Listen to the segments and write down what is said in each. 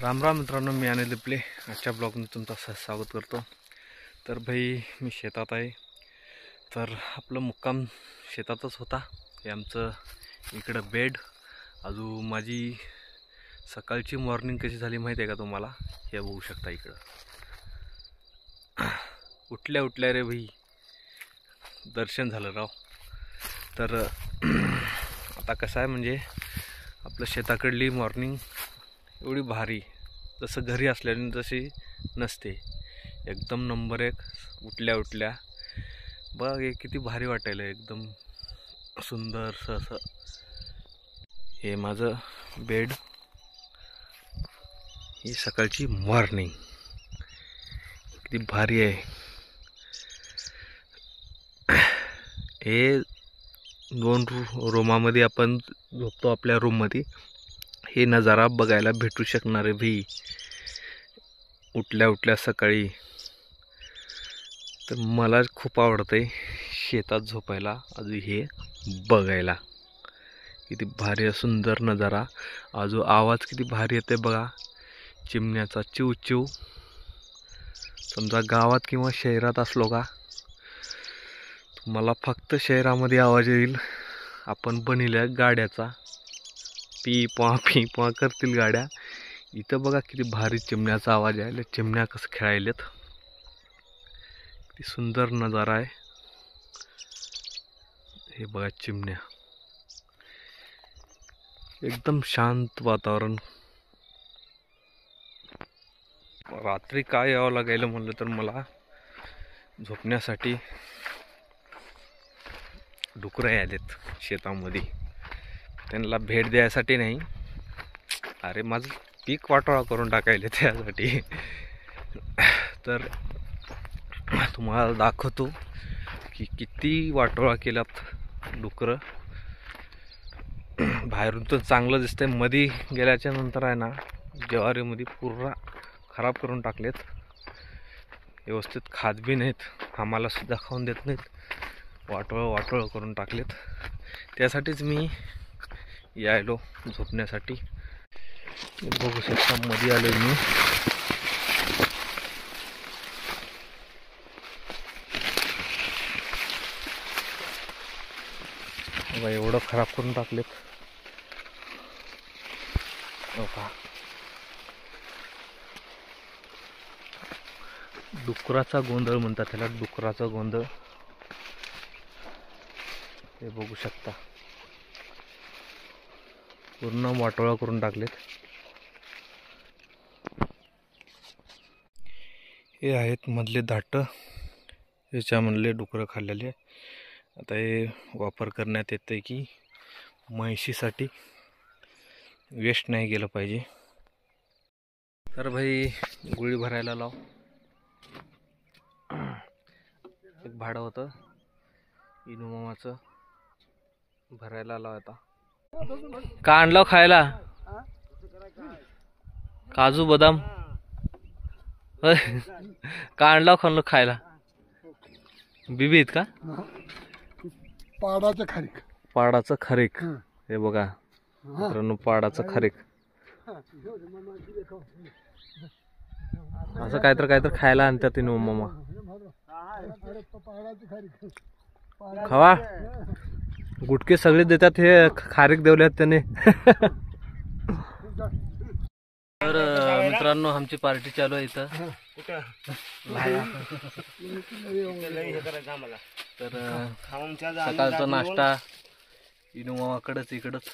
राम राम मित्रांनो, मी अनिल दिपले आजच्या ब्लॉगमध्ये तुमचं स्वागत करतो। तर भाई मी शेतात आहे। तर आपलं मुक्काम शेतातच होता। हे आमचं इकडं बेड। अजून माझी सकाळची मॉर्निंग कशी झाली माहिती आहे का तुम्हाला? हे बघू शकता इकडं। उठल्या उठल्या रे भाई दर्शन झालं राव। तर आता कसं आहे म्हणजे आपलं शेताकडली मॉर्निंग एवढी भारी जसं घरी असल्याने तशी नसते। एकदम नंबर एक। उठल्या उठल्या बघ हे किती भारी वाटायला, एकदम सुंदर असं। हे माझं बेड, ही सकाळची मॉर्निंग किती भारी आहे। हे 2 रूमामध्ये आपण झोपतो आपल्या रूममध्ये। हे नजारा बघायला भेटू शकणार आहे भाई उठल्या उठल्या सकाळी। तर मला खूप आवडतंय शेतात झोपायला, अजून हे बघायला किती भारी सुंदर नजारा। अजून आवाज किती भारी येते बघा, चिमण्याचा चिव चिव। समजा गावात किंवा शहरात असलो का मला फक्त शहरामध्ये आवाज येईल आपण बनवल्या गाड्याचा, पी पॉ करतील गाड्या। इथं बघा किती भारी चिमण्याचा आवाज आहे। चिमण्या कसं खेळायलेत, किती सुंदर नजारा आहे। हे बघा चिमण्या, एकदम शांत वातावरण। रात्री काय यावं लागायला म्हणलं तर मला झोपण्यासाठी डुकरं आलेत शेतामध्ये। त्यांना भेट द्यायसाठी नाही, अरे माझं पीक वाटोळा करून टाकायले त्यासाठी। तर तुम्हाला दाखवतो की किती वाटोळा केलात डुकरं। बाहेरून तर चांगलं दिसतंय, मध्ये गेल्याच्या नंतर आहे ना ज्वारीमध्ये पूर्ण खराब करून टाकलेत। व्यवस्थित खात बी नाहीत, आम्हाला सुद्धा खाऊन देत नाहीत, वाटोळं करून टाकलेत। त्यासाठीच मी यायलो झोपण्यासाठी। बघू शकता मध्ये आलोय मी। एवढं खराब करून टाकलेत बघा। डुकराचा गोंधळ म्हणतात त्याला, डुकराचा गोंधळ। हे बघू शकता पूर्ण वाटोळा करून टाकलेत। हे आहेत मधले दाट, याच्यामधले डुकरं खाल्लेले। आता हे वापर करण्यात येते की म्हैशीसाठी वेस्ट नाही गेलं पाहिजे। तर भाई गुळी भरायला लाव। एक भाडं होतं इनोमाचं, भरायला लाव। आता का आणलं खायला? काजू बदाम का आणलं खाल्लं खायला? बिबीत का? पाडाचं खारीक, पाडाचं खारीक। हे बघा मित्रांनो, पाडाचं खारीक। असं काहीतरी खायला आणतात तिने मम्मा। खावा, गुटके सगळे देतात, हे खारीक देवल्यात त्याने। तर मित्रांनो आमची पार्टी चालू आहे इथं। तर सकाळचा नाश्ता इनोमाकडंच इकडंच।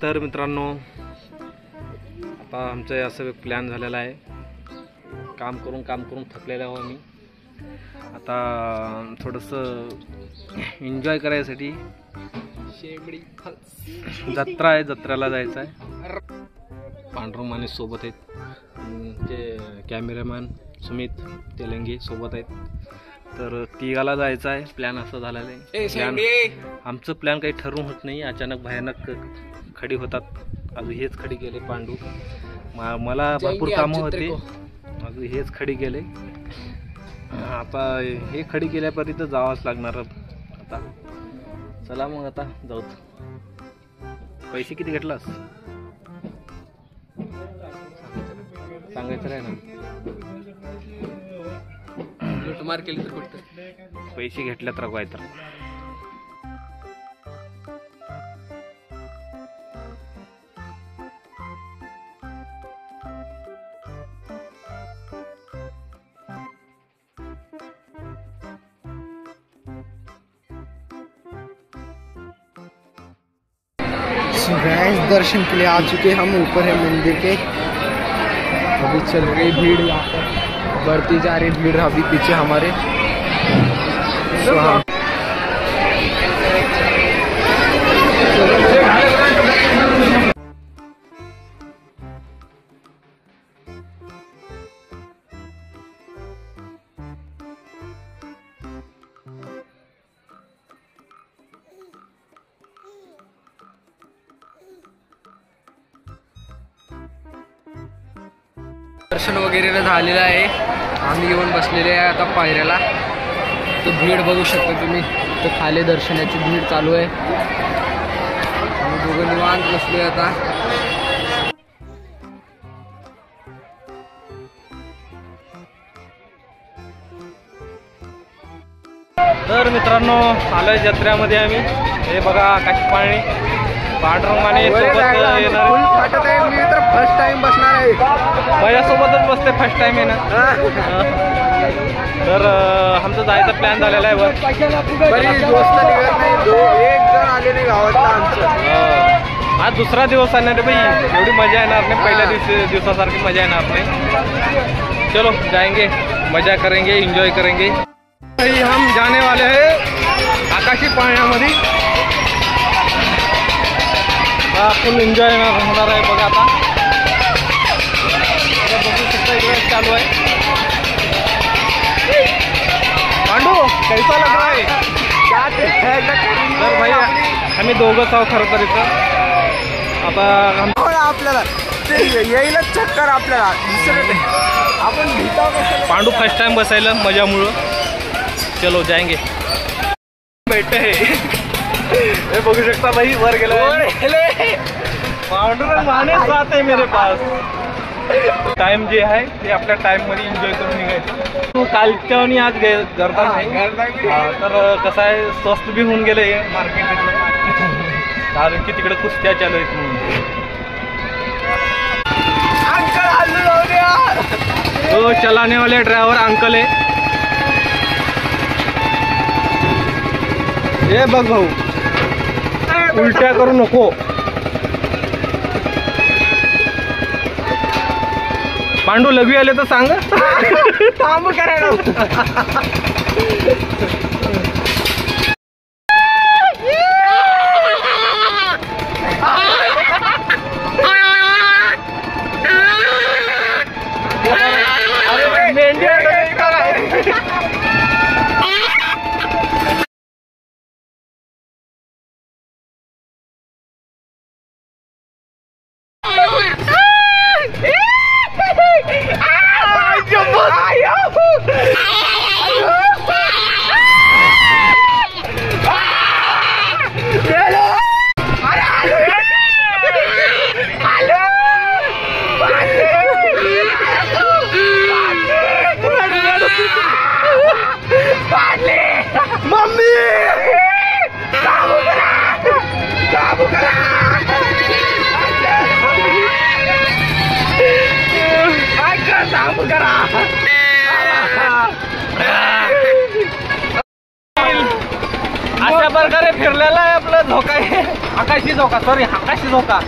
तर मित्रांनो आता आमचं असं प्लॅन झालेला आहे। काम करून थकलेला आहो मी। आता थोडंसं एन्जॉय करायसाठी जत्रा आहे, जत्रेला जायचं आहे। पांडुरंग माने सोबत आहेत, ते कॅमेरामॅन सुमित तेलंगी सोबत आहेत। तर तिघाला जायचं आहे। प्लॅन असं झालेला आहे। आमचं प्लॅन काही ठरवून होत नाही, अचानक भयानक खडी होतात। अजून हेच खडी गेले पांडू, मला भरपूर कामं होते, अजून हेच खडी गेले। आता हे खडी गेल्यापर्यंत जावंच लागणार। आता. चला मग आता जाऊ. पैसे किती घेतलास सांगायचं आहे ना. लूटमार केली तर कुठं पैसे घेतल्यात रागवाय तर. दर्शन के लिए आ चुके हम ऊपर है मंदिर के. अभी चल रही भीड़, यहाँ पर बढ़ती जा रही भीड़ अभी पीछे हमारे. दर्शन वगैरे झालेलं आहे. आम्ही येऊन बसलेले आहे आता पायऱ्याला. तो भीड बघू शकता तुम्ही. तो खाली दर्शनाची भीड चालू आहे. आम्ही दोघं निवांत बसलोय आता. तर मित्रांनो आलोय जत्रेमध्ये आम्ही. हे बघा आकाश पाळणी पांडुरंगाने सोबत येणार. मी तर फर्स्ट टाइम बसणार आहे. माझ्यासोबतच बसते फर्स्ट टाइम आहे ना. तर आमचा जायचा प्लॅन झालेला आहे वर. एक जण आले नाही गावातला आमचं. आज दुसरा दिवस आहे ना रे भाई. एवढी मजा येणार नाही पहिल्या दिवसासारखी मजा येणार नाही. चलो जाएंगे, मजा करेंगे, एंजॉय करेंगे. हम जाने वाले हैं आकाशी पाळण्यामध्ये. फुल एन्जॉय होणार आहे बघा. आता बघू शकता इकडे चालू आहे. पांडू कैसा लग रहा है? तर भाई आम्ही दोघंच आहोत खरं तर इथं. आता आपल्याला येईलच चक्कर आपल्याला दुसरं आपण. पांडू फर्स्ट टाइम बसायला मजामुळं. चलो जाएंगे. बैठे हे बघू शकता भाई वर गेला. पांडुरंग माने साथ आहे मेरे पास. टाइम जे आहे ते आपल्या टाइम मध्ये एन्जॉय करून निघायचं. तू कालच्या आणि आज गर्दा नाही. तर कसं आहे स्वस्त बी होऊन गेले मार्केट. कारण की तिकडे कुस्त्या चालू आहेत म्हणून. तो चलाने वाले ड्रायव्हर अंकल आहे. हे बघ भाऊ उलट्या करू नको. पांडू लघवी आले तर सांग. थांब करायला. अशा प्रकारे फिरलेला आहे आपला झोका आहे. आकाशी झोका, सॉरी आकाशी झोका.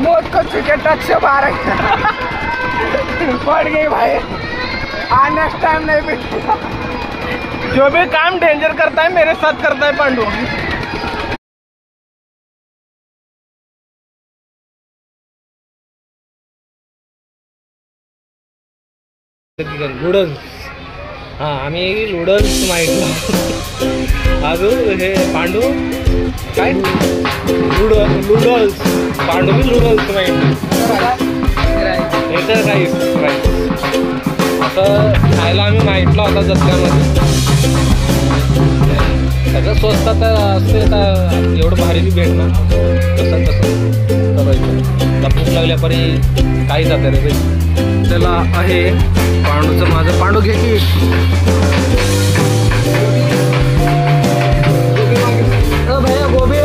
मौत को छुके टच से बाहर पड़ गई भाई. नेक्स्ट टाइम नहीं मिलता. जो भी काम डेंजर करता है मेरे साथ करता है पांडू. नूडल्स. हां आम्ही नूडल्स मागितलं. अजून हे पांडू काय नूडल्स. पांडू बी नूडल्स मागितलं. हे तर राईस असं खायला आम्ही मागितलं होता जत्र्यामध्ये. सगळं स्वस्तात असते तर एवढं भारी बी भेटणार कसं करायचं. भूक लागल्यापारी काही जातं रे बाई. त्याला आहे पांडूचं माझं. पांडू घे की भैया गोबी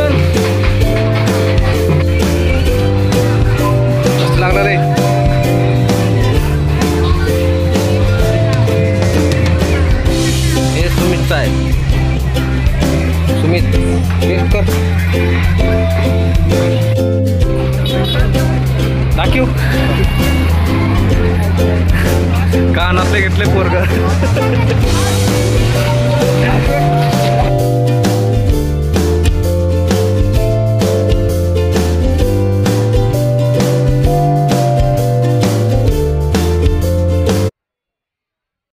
मस्त लागणार आहे. हे सुमितचं आहे. सुमित टेस्ट कर दाखव. कानातले घेतले पोरग.